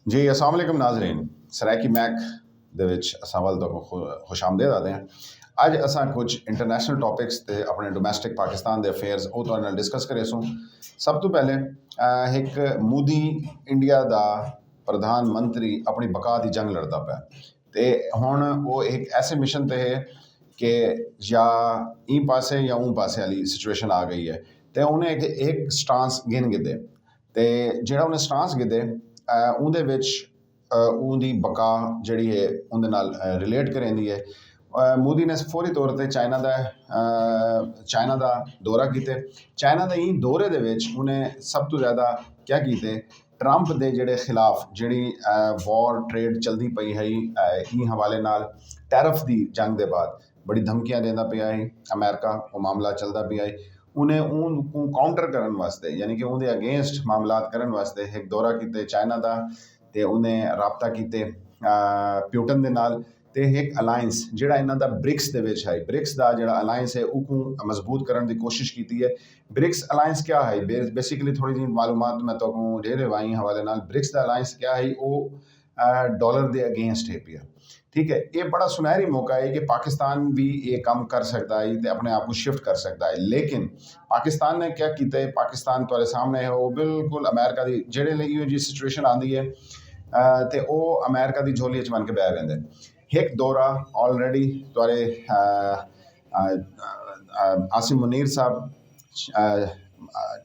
जी अस्सलाम वालेकुम नाज़रीन, सराइकी मैक दे विच असां वल तो खुश आमदेद आते हैं। अज असां कुछ इंटरनेशनल टॉपिक्स ते अपने डोमैस्टिक पाकिस्तान दे अफेयर्स वो तुहाडे नाल डिस्कस करेसूं। सब तो पहले एक मोदी इंडिया दा प्रधानमंत्री अपनी बका दी जंग लड़दा पिया ते हुण वो एक ऐसे मिशन ते है कि या ई पासे या ऊं पासे वाली सिचुएशन आ गई है ते उन्हें एक स्टांस गिन गिदे ते जेह्ड़ा उन्हें स्टांस गिदे ਉਹਦੇ ਵਿੱਚ ਉਹਦੀ ਬਕਾ ਜਿਹੜੀ ਹੈ ਉਹਦੇ ਨਾਲ ਰਿਲੇਟ ਕਰੇਂਦੀ ਹੈ। ਮੋਦੀ ਨੇ ਫੌਰੀ ਤੌਰ 'ਤੇ ਚਾਈਨਾ ਦਾ ਦੌਰਾ ਕੀਤਾ। ਚਾਈਨਾ ਦੇ ਇਹ ਦੌਰੇ ਦੇ ਵਿੱਚ ਉਹਨੇ ਸਭ ਤੋਂ ਜ਼ਿਆਦਾ ਕਿਆ ਕੀਤੇ, ਟਰੰਪ ਦੇ ਜਿਹੜੇ ਖਿਲਾਫ ਜਿਹੜੀ ਵਾਰ ਟ੍ਰੇਡ ਚਲਦੀ ਪਈ ਹੈ ਇਹ ਹਵਾਲੇ ਨਾਲ ਟੈਰਫ ਦੀ ਜੰਗ ਦੇ ਬਾਅਦ ਬੜੀ ਧਮਕੀਆਂ ਦਿੰਦਾ ਪਿਆ ਹੈ ਅਮਰੀਕਾ। ਉਹ ਮਾਮਲਾ ਚੱਲਦਾ ਪਿਆ ਹੈ। उन्हें उनको काउंटर करने वास्ते यानी कि उनके अगेंस्ट मामलात करने वास्ते एक दौरा किते चाइना का ते उन्हें राबता किते प्यूटन दे नाल ते एक अलायंस जिहड़ा इन्हां दा ब्रिक्स दे विच है, ब्रिक्स दा जिहड़ा अलायंस है उको मजबूत करने की कोशिश की है। ब्रिक्स अलायंस क्या है, बेसिकली थोड़ी जी मालूमात मैं तो दे रहे हवाले नाल। ब्रिक्स दा अलायंस क्या है, वो डॉलर के अगेंस्ट है पिया। ठीक है, ये बड़ा सुनहरी मौका है कि पाकिस्तान भी ये काम कर सकता है तो अपने आप को शिफ्ट कर सकता है। लेकिन पाकिस्तान ने क्या किया है, पाकिस्तान तुहाडे सामने है वो बिल्कुल अमेरिका की जेड़े इहो जी सिचुएशन आती है तो वो अमेरिका की झोली च बन के बह रहे। एक दौरा ऑलरेडी तुहाडे आसिम मुनीर साहब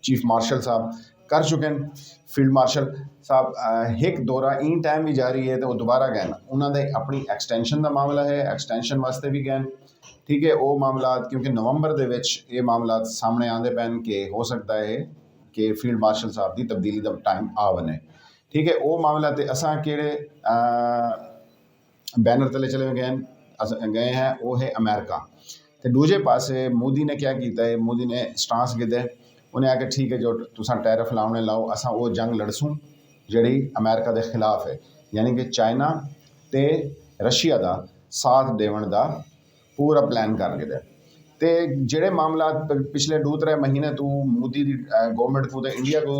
चीफ मार्शल साहब कर चुके हैं, फील्ड मार्शल साहब। एक दौरा इन टाइम भी जारी है तो वो दोबारा गए उन्होंने अपनी एक्सटेंशन का मामला है, एक्सटेंशन वास्ते भी गए। ठीक है, वो मामला क्योंकि नवंबर के ये मामला सामने आते पैन के हो सकता है कि फील्ड मार्शल साहब की तब्दीली का टाइम आ बने। ठीक है, वो मामला तो असा कि बैनर तले चले गए हैं वो है अमेरिका। तो दूजे पासे मोदी ने क्या किया है, मोदी ने स्टांस गिदे। उन्हें आके ठीक है जो तुसा टैरिफ लाने लाओ असा वो जंग लड़सूँ जिहड़ी अमेरिका के खिलाफ है, यानी कि चाइना ते रशिया का साथ देवन का पूरा प्लान कर गिदे। तो जेड़े मामला पिछले 2-3 महीने तो मोदी की गवर्नमेंट को ते इंडिया को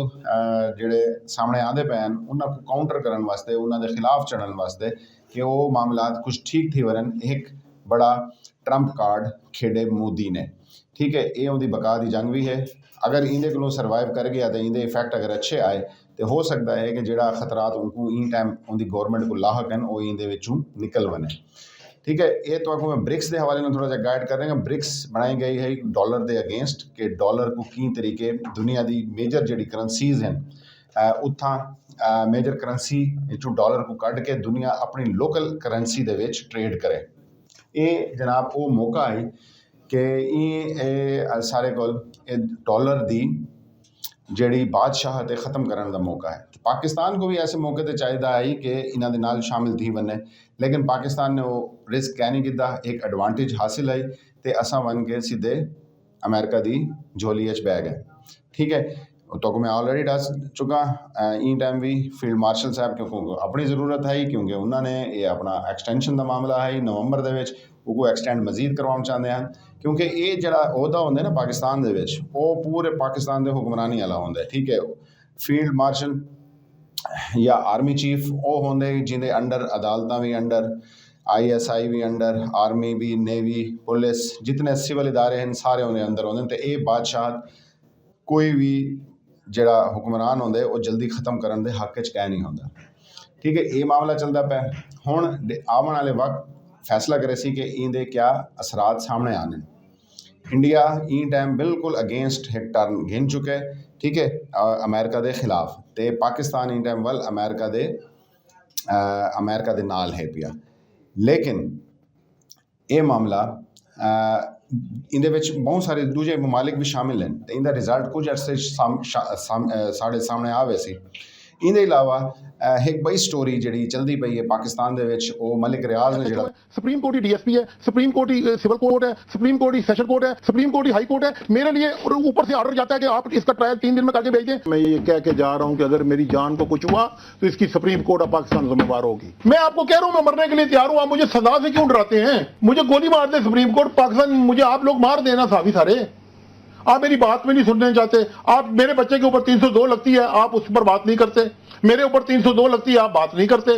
जेड़े सामने आते पे हैं उन्होंने काउंटर करने वास्ते, उन्होंने खिलाफ चढ़ने वास्ते कि वो मामला कुछ ठीक थी वरन एक बड़ा ट्रंप कार्ड खेडे मोदी ने। ठीक है, ये उनकी बका की जंग भी है। अगर इन्हें को सर्वाइव कर गया तो इनके इफेक्ट अगर अच्छे आए तो हो सकता है कि जोड़ा खतरात उनको इन टाइम उनकी गवर्नमेंट को लाहक हैं वो इनके निकल बने। ठीक है, ये तो आपको मैं ब्रिक्स के हवाले में थोड़ा सा गाइड कर रहा। ब्रिक्स बनाई गई है डॉलर के अगेंस्ट कि डॉलर को की तरीके दुनिया की मेजर जी करंसीज हैं उत्थां मेजर करंसी जो डॉलर को कढ़ के दुनिया अपनी लोकल करंसी दे विच ट्रेड करे। ये जनाब वो मौका है कि सारे को डॉलर की जी बादशाहत है ख़त्म करने का मौका है। पाकिस्तान को भी ऐसे मौके पर चाहिए है कि इन्हों के नाल शामिल थी बने, लेकिन पाकिस्तान ने वो रिस्क कै नहीं किया। एक एडवांटेज हासिल आई तो असा बन के सीधे अमेरिका की झोली बह गए। ठीक है, तो मैं ऑलरेडी दस चुका इन टाइम भी फील्ड मार्शल साहब क्योंकि अपनी ज़रूरत है क्योंकि उन्होंने ये अपना एक्सटेंशन का मामला है नवंबर के एक्सटेंड मजीद करवाना चाहते हैं क्योंकि ये जरा अहदा होंगे ना पाकिस्तान के वो पूरे पाकिस्तान के हुक्मरानी वाला होंगे। ठीक है, फील्ड मार्शल या आर्मी चीफ वो होंगे जिन्हें अंडर अदालत भी अंडर ISI भी अंडर आर्मी भी नेवी पुलिस जितने सिविल इदारे हैं सारे उन्हें अंदर होंगे। तो ये बादशाह कोई भी जड़ा हुक्मरान होंगे वो जल्दी ख़त्म करने के हक च कह नहीं होंदा। ठीक है, ये मामला चलता पे हुण आने वाले वक्त फैसला करे सी कि इनके क्या असरात सामने आने। इंडिया इन टाइम बिल्कुल अगेंस्ट एक टर्न गिन चुके। ठीक है, अमेरिका के खिलाफ तो पाकिस्तान इन टाइम वल अमेरिका दे नाल है पिया। लेकिन ये मामला इनदे विच बहुत सारे दूजे ममालिक भी शामिल हैं तो इनका रिजल्ट कुछ अर्से साढ़े सामने आवे सी। इनके अलावा एक बड़ी स्टोरी जी चलती पई है पाकिस्तान दे विच वो मलिक रियाज ने जो सुप्रीम कोर्ट ही DSP है, सुप्रीम कोर्ट ही सिविल कोर्ट है, सुप्रीम कोर्ट ही सेशन कोर्ट है, सुप्रीम कोर्ट ही हाई कोर्ट है। मेरे लिए ऊपर से ऑर्डर जाता है कि आप इसका ट्रायल 3 दिन में करके भेज दें। मैं ये कह के जा रहा हूँ कि अगर मेरी जान को कुछ हुआ तो इसकी सुप्रीम कोर्ट ऑफ पाकिस्तान जिम्मेवार होगी। मैं आपको कह रहा हूँ मैं मरने के लिए तैयार हूँ, आप मुझे सजा से क्यों डराते हैं? मुझे गोली मार दे सुप्रीम कोर्ट पाकिस्तान, मुझे आप लोग मार देना साहबी सारे। आप मेरी बात में नहीं सुनना चाहते। आप मेरे बच्चे के ऊपर 302 लगती है, आप उस पर बात नहीं करते। मेरे ऊपर 302 लगती है, आप बात नहीं करते।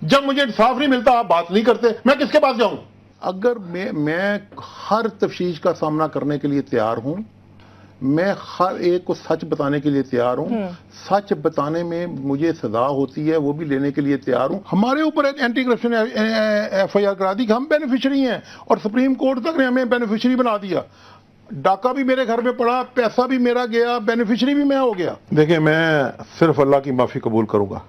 जब मुझे इंसाफ नहीं मिलता आप बात नहीं करते। मैं किसके पास जाऊं? अगर मैं हर तफ्तीश का सामना करने के लिए तैयार हूं, मैं हर एक को सच बताने के लिए तैयार हूं। सच बताने में मुझे सजा होती है वो भी लेने के लिए तैयार हूं। हमारे ऊपर एक एंटी करप्शन FIR करा दी कि हम बेनिफिशियरी हैं और सुप्रीम कोर्ट तक ने हमें बेनिफिशियरी बना दिया। डाका भी मेरे घर में पड़ा, पैसा भी मेरा गया, बेनिफिशियरी भी मैं हो गया। देखिए, मैं सिर्फ अल्लाह की माफी कबूल करूंगा,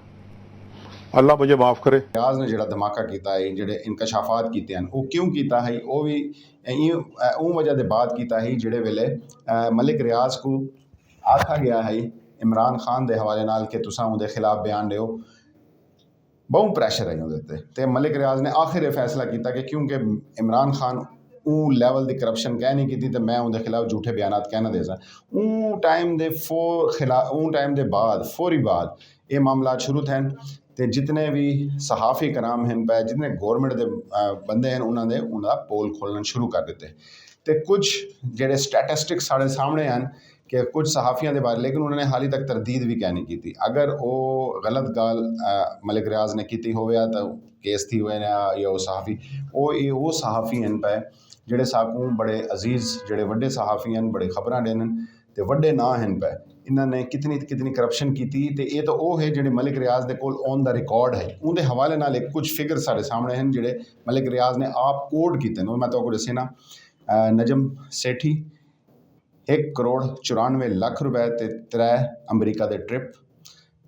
अल्लाह मुझे माफ करे। रियाज ने जिहड़ा धमाका कीता है, जिहड़े इंकशाफात कीते हैं, वो क्यों कीता है, वो भी उन वजह के बाद कीता है जिहड़े वेले मलिक रियाज को आखा गया है इमरान खान के हवाले नाल कि तुसां उहदे खिलाफ बयान दिओ। बहुत प्रैशर है उहदे ते मलिक रियाज ने आखिर फैसला किया कि क्योंकि इमरान खान ऊ लैवल की करप्शन कह नहीं की तो मैं उनके खिलाफ झूठे बयान कहना दे सा। ऊ टाइम के बाद फौरी बाद ये मामला शुरू थे तो जितने भी सहाफ़ी कराम हैं पे, जितने गौरमेंट के बंदे हैं उन्होंने उनका पोल खोलना शुरू कर दिते। तो कुछ जेडे स्टैटिस्टिक्स साढ़े सामने हैं कि कुछ सहाफ़ियों के बारे, लेकिन उन्होंने हाली तक तरदीद भी क्या नहीं की। अगर वो गलत गाल मलिक रियाज ने की हो तो केस थी हुए या वो सहाफ़ी वो सहाफ़ी हैं पे जेडे साकू बड़े अजीज़ जेडे वड्डे सहाफ़ी हैं, बड़े खबरां देन ते वड्डे ना हैं पे, इन्होंने कितनी करप्शन की। तो ये तो वो है जेडे मलिक रियाज के कोल ऑन द रिकॉर्ड है। उनके हवाले नाल एक कुछ फिगर साढ़े सामने हैं जेडे मलिक रियाज ने आप कोड किए हैं। मैं तो दसे ना, नजम सेठी 1 करोड़ 94 लाख रुपए ते 3 अमरीका के ट्रिप।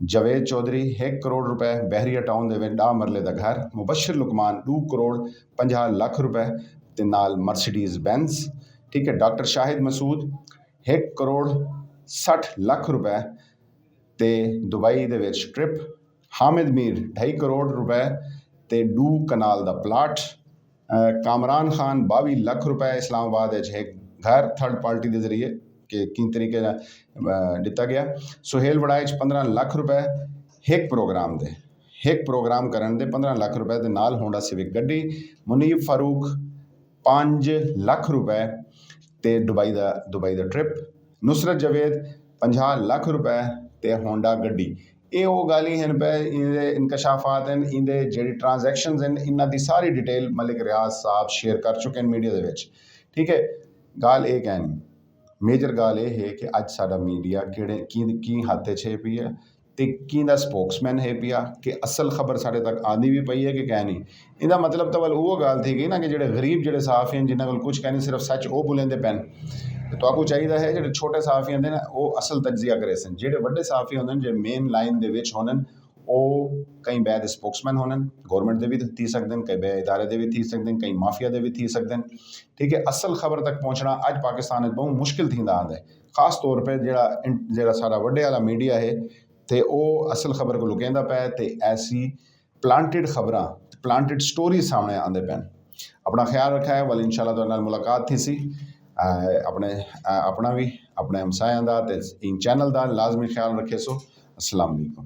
जवेद चौधरी 1 करोड़ रुपए बहरिया टाउन के 10 मरले का घर। मुबशर लुकमान 2 करोड़ 50 लाख रुपए ते नाल मर्सिडीज बेंज। ठीक है। डॉक्टर शाहिद मसूद 1 करोड़ 60 लाख रुपए ते दुबई दे विच ट्रिप। हामिद मीर 2.5 करोड़ रुपए ते 2 कनाल का प्लाट। कामरान खान 22 लाख रुपए इस्लामाबाद एक घर थर्ड पार्टी के जरिए कि किन तरीके दिता गया। सुहेल वड़ाइच 15 लाख रुपए एक प्रोग्राम करन दे 15 लाख रुपए के नाल होंडा सिविक गड्डी। मुनीब फारूक 5 लाख रुपए ते दुबई दा ट्रिप। नुसरत जवेद 50 लाख रुपए ते होंडा गड्डी। ये वो गाली हैं पे इनके इंकशाफात हैं, इनके जी ट्रांजैक्शनस हैं, इन्हों की सारी डिटेल मलिक रियाज साहब शेयर कर चुके हैं मीडिया के। ठीक है। गाल ये है नहीं, मेजर गाल ये है कि अज साडा मीडिया की हाथे छे पी है तो की स्पोक्समैन है पिया कि असल खबर साढ़े तक आती भी पई है कि कह नहीं। इहदा मतलब तो वो गाल थी गई ना कि जो गरीब जो सहाफ़ी हैं जिन्होंने कुछ कह नहीं, सिर्फ सच वो बुलेंदे पैन। तो आपको चाहिए है जो छोटे सहाफ़ी होंगे ना वो असल तजिया करे सन। जो बड़े सहाफ़ी होंगे जो मेन लाइन के होने वो कई बैद स्पोक्समैन होने, गौरमेंट के भी थी सकते हैं, कई बै इदारे के भी थी सकते हैं, कई माफिया के भी थी सकते हैं। ठीक है। असल खबर तक पहुँचना अज पाकिस्तान बहुत मुश्किल थी आंदा है, खास तौर पर जो सारा वड्डे वाला मीडिया है तो वो असल खबर को लुकेंदा पाया तो ऐसी प्लांटिड खबर प्लांटिड स्टोरी सामने आते पैन। अपना ख्याल रखा है। वाल इंशाल्लाह तो नाल मुलाकात थी सी। अपना भी अपने हमसायां दा ते इन चैनल का लाजमी ख्याल रखे सो। अस्सलाम वालेकुम।